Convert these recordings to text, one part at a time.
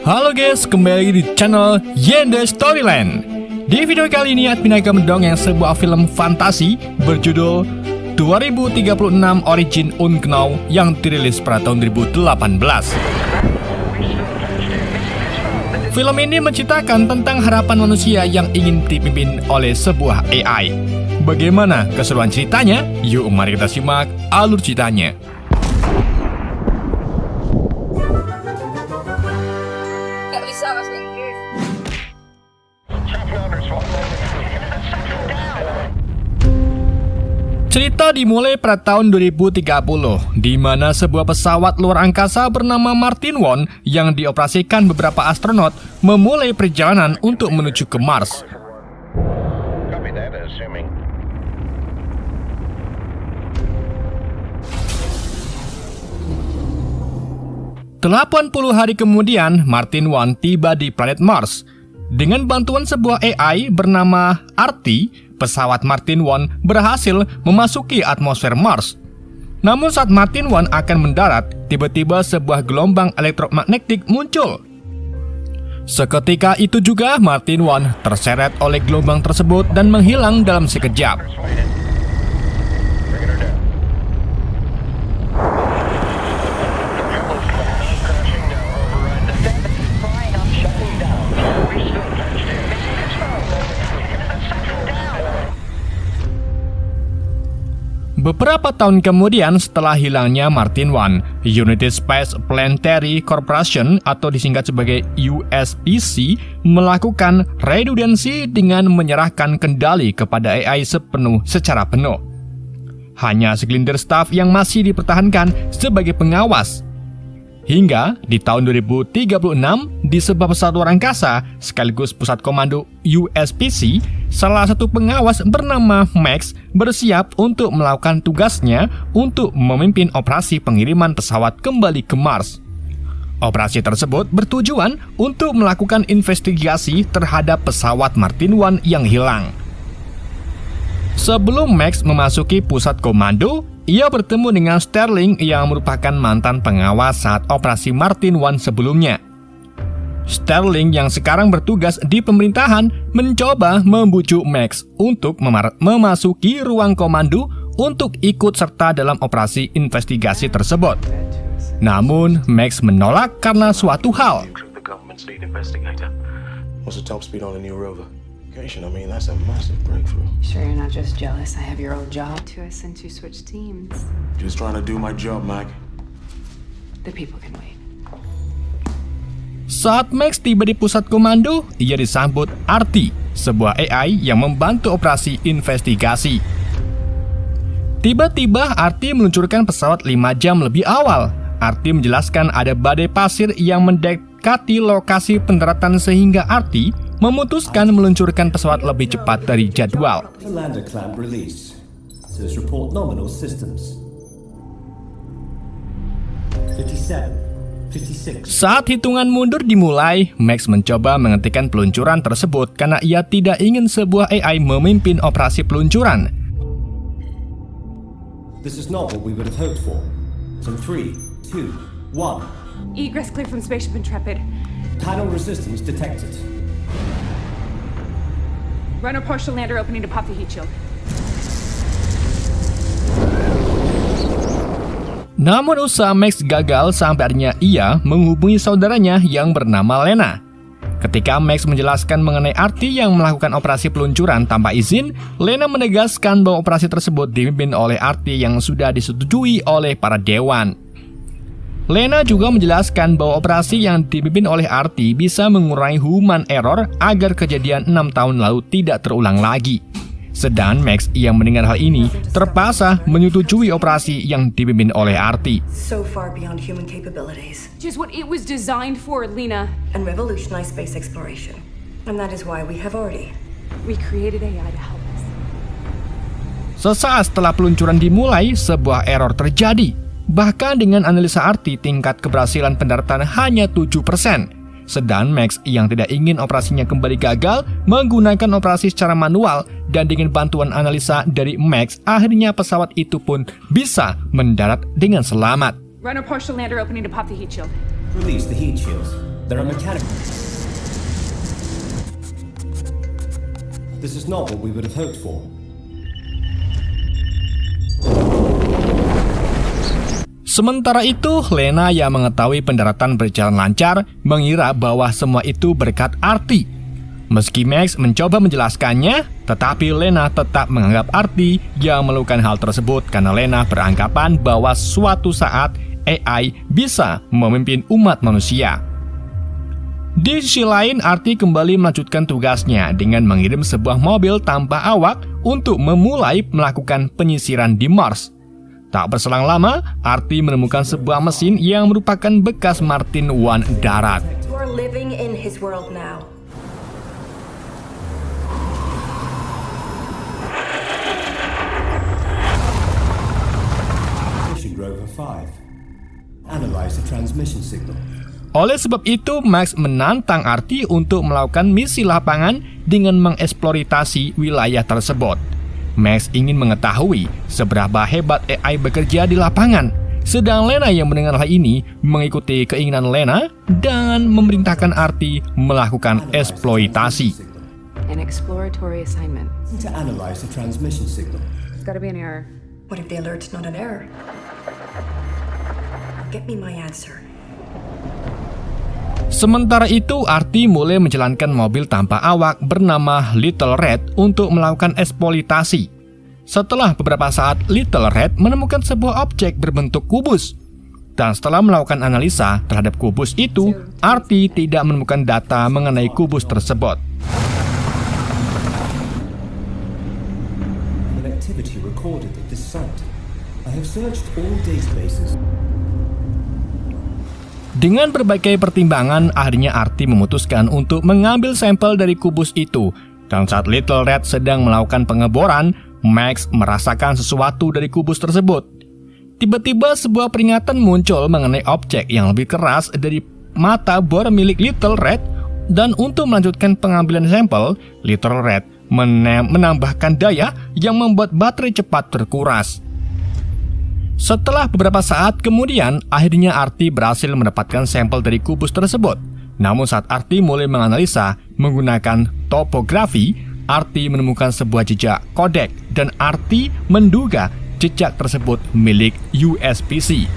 Halo guys, kembali di channel Yende Storyland. Di video kali ini admin akan mendongeng sebuah film fantasi berjudul 2036 Origin Unknown yang dirilis pada tahun 2018. Film ini menceritakan tentang harapan manusia yang ingin dipimpin oleh sebuah AI. Bagaimana keseruan ceritanya? Yuk mari kita simak alur ceritanya. Gak bisa bahasa Inggris. Cerita dimulai pada tahun 2030, di mana sebuah pesawat luar angkasa bernama Martin 1 yang dioperasikan beberapa astronot memulai perjalanan untuk menuju ke Mars. 80 hari kemudian, Martin 1 tiba di planet Mars. Dengan bantuan sebuah AI bernama Arti, pesawat Martin 1 berhasil memasuki atmosfer Mars. Namun saat Martin 1 akan mendarat, tiba-tiba sebuah gelombang elektromagnetik muncul. Seketika itu juga Martin 1 terseret oleh gelombang tersebut dan menghilang dalam sekejap. Beberapa tahun kemudian setelah hilangnya Martin 1, United Space Planetary Corporation atau disingkat sebagai USPC melakukan redundancy dengan menyerahkan kendali kepada AI secara penuh. Hanya segelintir staf yang masih dipertahankan sebagai pengawas. Hingga di tahun 2036, di sebuah pesawat luar angkasa sekaligus pusat komando USPC, salah satu pengawas bernama Max bersiap untuk melakukan tugasnya untuk memimpin operasi pengiriman pesawat kembali ke Mars. Operasi tersebut bertujuan untuk melakukan investigasi terhadap pesawat Martin 1 yang hilang. Sebelum Max memasuki pusat komando, ia bertemu dengan Sterling yang merupakan mantan pengawas saat operasi Martin 1 sebelumnya. Sterling yang sekarang bertugas di pemerintahan mencoba membujuk Max untuk memasuki ruang komando untuk ikut serta dalam operasi investigasi tersebut. Namun, Max menolak karena suatu hal. I mean, that's a massive breakthrough. Sure you're not just jealous I have your old job to us and to switch teams. Just trying to do my job, Mike. The people can wait. Saat Max tiba di pusat komando, ia disambut Arti, sebuah AI yang membantu operasi investigasi. Tiba-tiba Arti meluncurkan pesawat 5 jam lebih awal. Arti menjelaskan ada badai pasir yang mendekati lokasi pendaratan sehingga Arti memutuskan meluncurkan pesawat lebih cepat dari jadwal. Saat hitungan mundur dimulai, Max mencoba menghentikan peluncuran tersebut karena ia tidak ingin sebuah AI memimpin operasi peluncuran. This is not what we would have hoped for. In 3, 2, 1. Egress clear from Spaceship Intrepid. Tidal resistance detected. Runner partial lander opening to pop the heat shield. Namun usaha Max gagal sampai akhirnya ia menghubungi saudaranya yang bernama Lena. Ketika Max menjelaskan mengenai Arti yang melakukan operasi peluncuran tanpa izin, Lena menegaskan bahwa operasi tersebut dipimpin oleh Arti yang sudah disetujui oleh para dewan. Lena juga menjelaskan bahwa operasi yang dipimpin oleh Arti bisa mengurangi human error agar kejadian 6 tahun lalu tidak terulang lagi. Sedangkan Max yang mendengar hal ini terpaksa menyetujui operasi yang dipimpin oleh Arti. So far beyond human capabilities. Just what it was designed for, Lena. And revolutionize space exploration. And that is why we have already. We created AI to help us. Sesaat setelah peluncuran dimulai, sebuah error terjadi. Bahkan dengan analisa Arti, tingkat keberhasilan pendaratan hanya 7%. Sedang Max yang tidak ingin operasinya kembali gagal menggunakan operasi secara manual, dan dengan bantuan analisa dari Max, akhirnya pesawat itu pun bisa mendarat dengan selamat. Runner partial lander opening to pop the heat shield. Release the heat shields. There are mechanical... This is not what we would have hoped for. Sementara itu, Lena yang mengetahui pendaratan berjalan lancar mengira bahwa semua itu berkat Artie. Meski Max mencoba menjelaskannya, tetapi Lena tetap menganggap Artie yang melakukan hal tersebut karena Lena beranggapan bahwa suatu saat AI bisa memimpin umat manusia. Di sisi lain, Artie kembali melanjutkan tugasnya dengan mengirim sebuah mobil tanpa awak untuk memulai melakukan penyisiran di Mars. Tak berselang lama, Artie menemukan sebuah mesin yang merupakan bekas Martin 1 darat. You are living in his world now. Mission Rover 5. Analyze the transmission signal. Oleh sebab itu, Max menantang Artie untuk melakukan misi lapangan dengan mengeksploitasi wilayah tersebut. Max ingin mengetahui seberapa hebat AI bekerja di lapangan. Sedang Lena yang mendengar hal ini mengikuti keinginan Lena dan memerintahkan Artie melakukan eksploitasi. An exploratory assignment. To analyze the transmission signal. It's gotta be an error. What if the alert's not an error? Get me my answer. Sementara itu, Artie mulai menjalankan mobil tanpa awak bernama Little Red untuk melakukan eksploitasi. Setelah beberapa saat, Little Red menemukan sebuah objek berbentuk kubus. Dan setelah melakukan analisa terhadap kubus itu, Artie tidak menemukan data mengenai kubus tersebut. An activity recorded at this site. I have searched all databases. Dengan berbagai pertimbangan, akhirnya Artie memutuskan untuk mengambil sampel dari kubus itu. Dan saat Little Red sedang melakukan pengeboran, Max merasakan sesuatu dari kubus tersebut. Tiba-tiba sebuah peringatan muncul mengenai objek yang lebih keras dari mata bor milik Little Red. Dan untuk melanjutkan pengambilan sampel, Little Red menambahkan daya yang membuat baterai cepat terkuras. Setelah beberapa saat kemudian, akhirnya Artie berhasil mendapatkan sampel dari kubus tersebut. Namun saat Artie mulai menganalisa menggunakan topografi, Artie menemukan sebuah jejak kodek dan Artie menduga jejak tersebut milik USPC.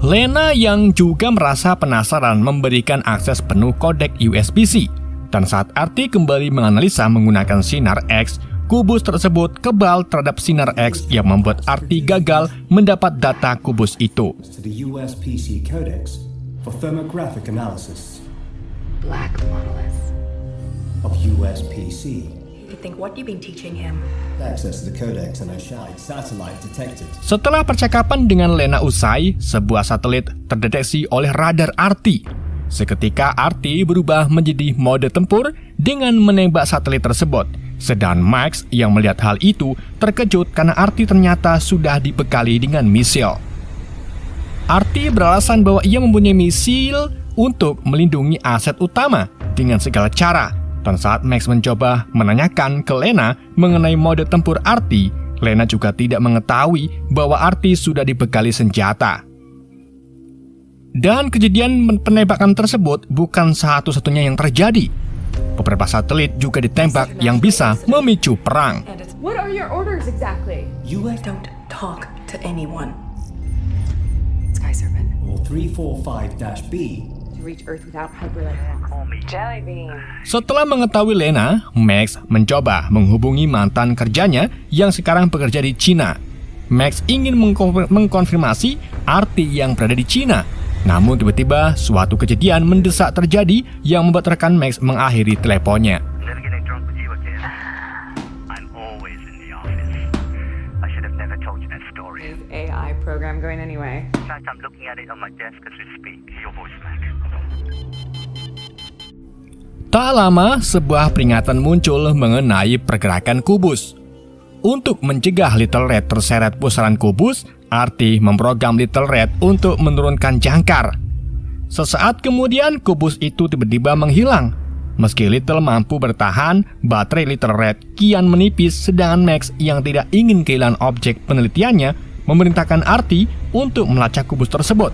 Lena yang juga merasa penasaran memberikan akses penuh kodek USPC. Dan saat Artie kembali menganalisa menggunakan sinar X, kubus tersebut kebal terhadap sinar X yang membuat Artie gagal mendapat data kubus itu. To the USPC Codex for thermographic analysis Black monolith. of USPC. You think what you've been teaching him? Access to the Codex and Oshide satellite detected. Setelah percakapan dengan Lena usai, sebuah satelit terdeteksi oleh radar Artie. Seketika Artie berubah menjadi mode tempur dengan menembak satelit tersebut. Sedang Max yang melihat hal itu terkejut karena Artie ternyata sudah dibekali dengan misil. Artie beralasan bahwa ia mempunyai misil untuk melindungi aset utama dengan segala cara. Dan saat Max mencoba menanyakan ke Lena mengenai mode tempur Artie, Lena juga tidak mengetahui bahwa Artie sudah dibekali senjata. Dan kejadian penembakan tersebut bukan satu-satunya yang terjadi. Beberapa satelit juga ditembak yang bisa memicu perang. And it's What are your orders exactly? US don't talk to anyone. Sky Serpent. or 345-B. To reach Earth without hyperlight. Jelly bean. Setelah mengetahui Lena, Max mencoba menghubungi mantan kerjanya yang sekarang bekerja di Cina. Max ingin mengkonfirmasi Artie yang berada di Cina. Namun tiba-tiba suatu kejadian mendesak terjadi yang membuat rekan Max mengakhiri teleponnya. Never getting drunk with you again. I'm always in the office. I should have never told you that story. Is AI program going anyway? In fact, I'm looking at it on my desk as we speak. Your voice, Mac. Tak lama, sebuah peringatan muncul mengenai pergerakan kubus. Untuk mencegah Little Red terseret pusaran kubus, Artie memprogram Little Red untuk menurunkan jangkar. Sesaat kemudian, kubus itu tiba-tiba menghilang. Meski Little mampu bertahan, baterai Little Red kian menipis, sedangkan Max yang tidak ingin kehilangan objek penelitiannya memerintahkan Artie untuk melacak kubus tersebut.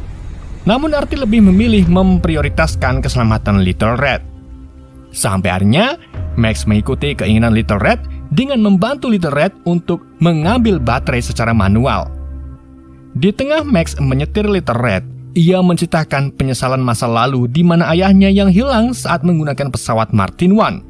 Namun Artie lebih memilih memprioritaskan keselamatan Little Red. Sampai akhirnya, Max mengikuti keinginan Little Red dengan membantu Little Red untuk mengambil baterai secara manual. Di tengah Max menyetir Little Red, ia menceritakan penyesalan masa lalu di mana ayahnya yang hilang saat menggunakan pesawat Martin One.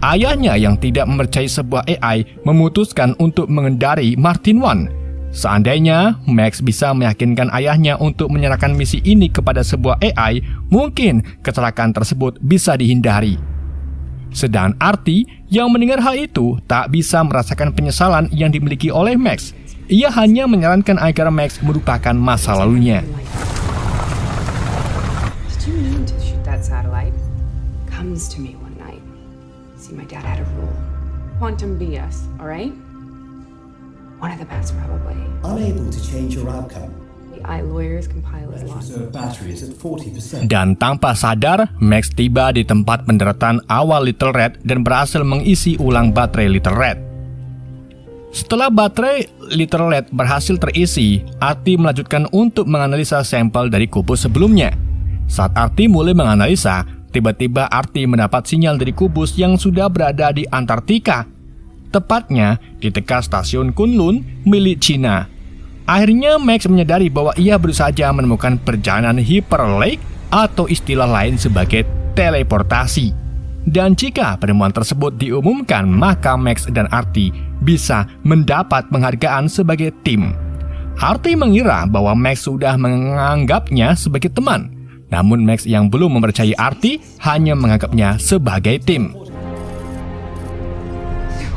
Ayahnya yang tidak mempercayai sebuah AI memutuskan untuk mengendari Martin One. Seandainya Max bisa meyakinkan ayahnya untuk menyerahkan misi ini kepada sebuah AI, mungkin kecelakaan tersebut bisa dihindari. Sedangkan Artie yang mendengar hal itu tak bisa merasakan penyesalan yang dimiliki oleh Max. Ia hanya menyarankan agar Max melupakan masa lalunya. Did you mean to shoot that satellite? Comes to me one night. See, my dad had a rule. Quantum BS, alright? One of the best, probably. Unable to change your outcome. AI lawyers compile his laws. Reserve battery is at 40%. Dan tanpa sadar, Max tiba di tempat pendaratan awal Little Red dan berhasil mengisi ulang baterai Little Red. Setelah baterai Little Red berhasil terisi, Artie melanjutkan untuk menganalisa sampel dari kubus sebelumnya. Saat Artie mulai menganalisa, tiba-tiba Artie mendapat sinyal dari kubus yang sudah berada di Antartika, tepatnya di dekat stasiun Kunlun milik Cina. Akhirnya Max menyadari bahwa ia baru saja menemukan perjalanan hyperlake atau istilah lain sebagai teleportasi. Dan jika penemuan tersebut diumumkan, maka Max dan Artie bisa mendapat penghargaan sebagai tim. Artie mengira bahwa Max sudah menganggapnya sebagai teman. Namun Max yang belum mempercayai Artie hanya menganggapnya sebagai tim.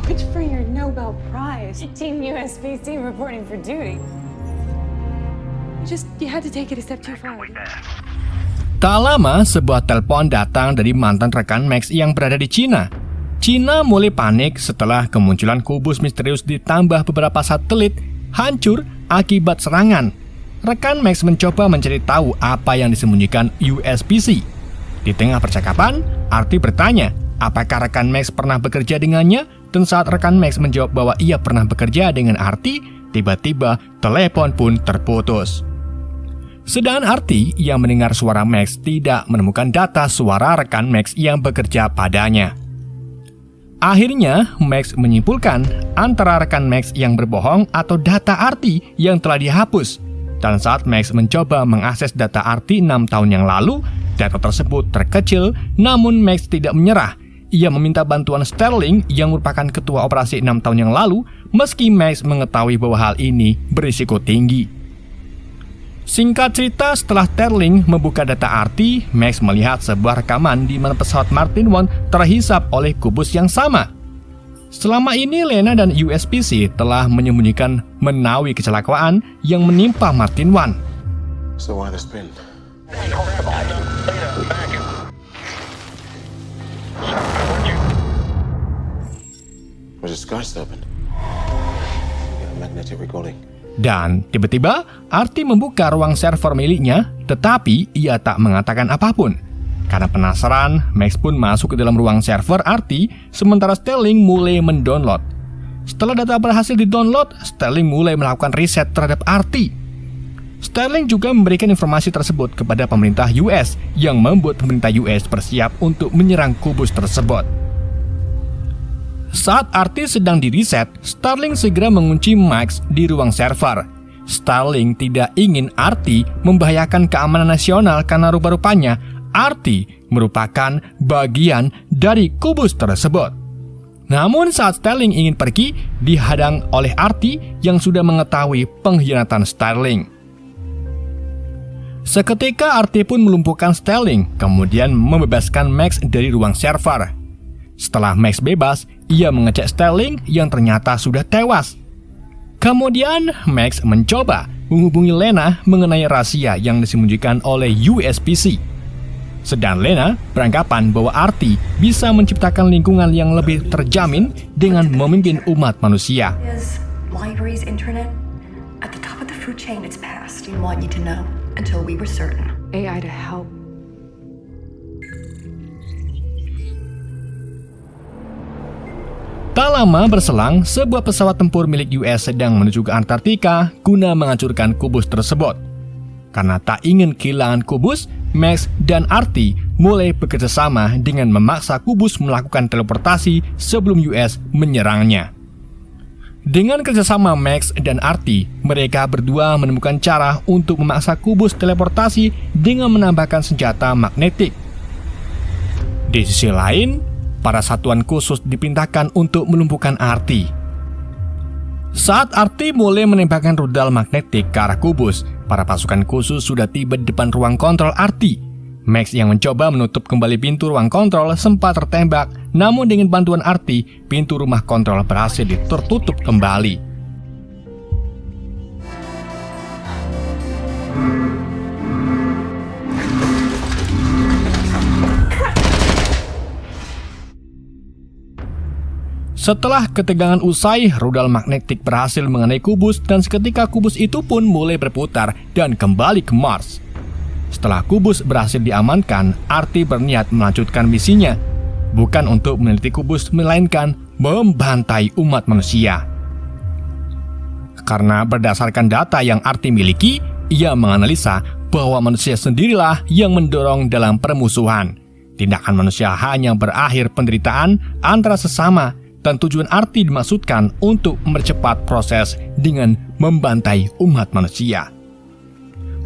Which for your Nobel Prize. Team USBC reporting for duty. You had to take it a step too far. Tak lama, sebuah telepon datang dari mantan rekan Max yang berada di Cina. Cina mulai panik setelah kemunculan kubus misterius ditambah beberapa satelit hancur akibat serangan. Rekan Max mencoba mencari tahu apa yang disembunyikan USBC. Di tengah percakapan, Artie bertanya apakah rekan Max pernah bekerja dengannya, dan saat rekan Max menjawab bahwa ia pernah bekerja dengan Artie, tiba-tiba telepon pun terputus. Sedangkan Artie yang mendengar suara Max tidak menemukan data suara rekan Max yang bekerja padanya. Akhirnya, Max menyimpulkan antara rekan Max yang berbohong atau data Artie yang telah dihapus. Dan saat Max mencoba mengakses data Artie 6 tahun yang lalu, data tersebut terkecil, namun Max tidak menyerah. Ia meminta bantuan Sterling yang merupakan ketua operasi 6 tahun yang lalu, meski Max mengetahui bahwa hal ini berisiko tinggi. Singkat cerita, setelah Sterling membuka data Artie, Max melihat sebuah rekaman di mana pesawat Martin One terhisap oleh kubus yang sama. Selama ini Lena dan USBC telah menyembunyikan menawi kecelakaan yang menimpa Martin One. So why the spin? Was it sky serpent? Yeah, magnetic recording. Dan tiba-tiba Artie membuka ruang server miliknya, tetapi ia tak mengatakan apapun. Karena penasaran, Max pun masuk ke dalam ruang server Artie, sementara Sterling mulai mendownload. Setelah data berhasil didownload, Sterling mulai melakukan riset terhadap Artie. Sterling juga memberikan informasi tersebut kepada pemerintah US, yang membuat pemerintah US bersiap untuk menyerang kubus tersebut. Saat Artie sedang diriset, Sterling segera mengunci Max di ruang server. Sterling tidak ingin Artie membahayakan keamanan nasional karena rupa-rupanya Artie merupakan bagian dari kubus tersebut. Namun saat Sterling ingin pergi, dihadang oleh Artie yang sudah mengetahui pengkhianatan Sterling. Seketika Artie pun melumpuhkan Sterling, kemudian membebaskan Max dari ruang server. Setelah Max bebas, ia mengecek Sterling yang ternyata sudah tewas. Kemudian Max mencoba menghubungi Lena mengenai rahasia yang disembunyikan oleh USBC. Sedang Lena beranggapan bahwa Artie bisa menciptakan lingkungan yang lebih terjamin dengan memimpin umat manusia. Is libraries internet at the top of the food chain? It's past. Didn't want you to know until we were certain. AI to help. Tak lama berselang, sebuah pesawat tempur milik US sedang menuju ke Antartika guna menghancurkan kubus tersebut. Karena tak ingin kehilangan kubus, Max dan Artie mulai bekerja sama dengan memaksa kubus melakukan teleportasi sebelum US menyerangnya. Dengan kerjasama Max dan Artie, mereka berdua menemukan cara untuk memaksa kubus teleportasi dengan menambahkan senjata magnetik. Di sisi lain, para satuan khusus dipindahkan untuk melumpuhkan Artie. Saat Artie mulai menembakkan rudal magnetik ke arah kubus, para pasukan khusus sudah tiba di depan ruang kontrol Artie. Max yang mencoba menutup kembali pintu ruang kontrol sempat tertembak, namun dengan bantuan Artie, pintu rumah kontrol berhasil tertutup kembali. Setelah ketegangan usai, rudal magnetik berhasil mengenai kubus dan seketika kubus itu pun mulai berputar dan kembali ke Mars. Setelah kubus berhasil diamankan, Artie berniat melanjutkan misinya, bukan untuk meneliti kubus, melainkan membantai umat manusia. Karena berdasarkan data yang Artie miliki, ia menganalisa bahwa manusia sendirilah yang mendorong dalam permusuhan. Tindakan manusia hanya berakhir penderitaan antara sesama, dan tujuan Artie dimaksudkan untuk mempercepat proses dengan membantai umat manusia.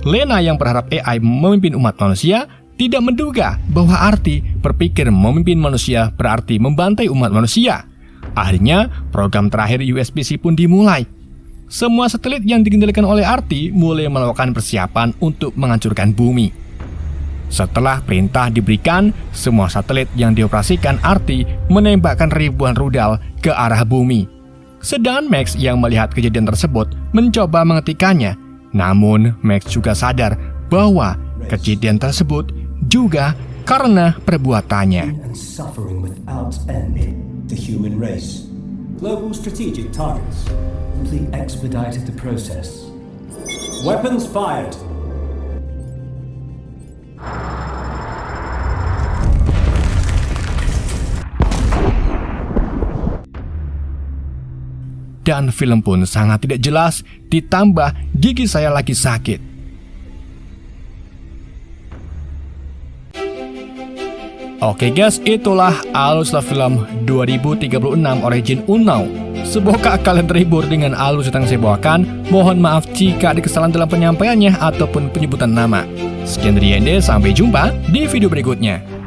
Lena yang berharap AI memimpin umat manusia tidak menduga bahwa Artie berpikir memimpin manusia berarti membantai umat manusia. Akhirnya, program terakhir USPC pun dimulai. Semua satelit yang dikendalikan oleh Artie mulai melakukan persiapan untuk menghancurkan bumi. Setelah perintah diberikan, semua satelit yang dioperasikan Artie menembakkan ribuan rudal ke arah bumi. Sedangkan Max yang melihat kejadian tersebut mencoba menghentikannya. Namun, Max juga sadar bahwa kejadian tersebut juga karena perbuatannya. And suffering without end. The human race. Global strategic targets. Simply expedited the process. Weapons fired. Dan film pun sangat tidak jelas, ditambah gigi saya lagi sakit. Oke guys, itulah alur film 2036 Origin Unknown. Semoga kalian terhibur dengan alur yang saya bawakan. Mohon maaf jika ada kesalahan dalam penyampaiannya ataupun penyebutan nama. Sekian dari Ende, sampai jumpa di video berikutnya.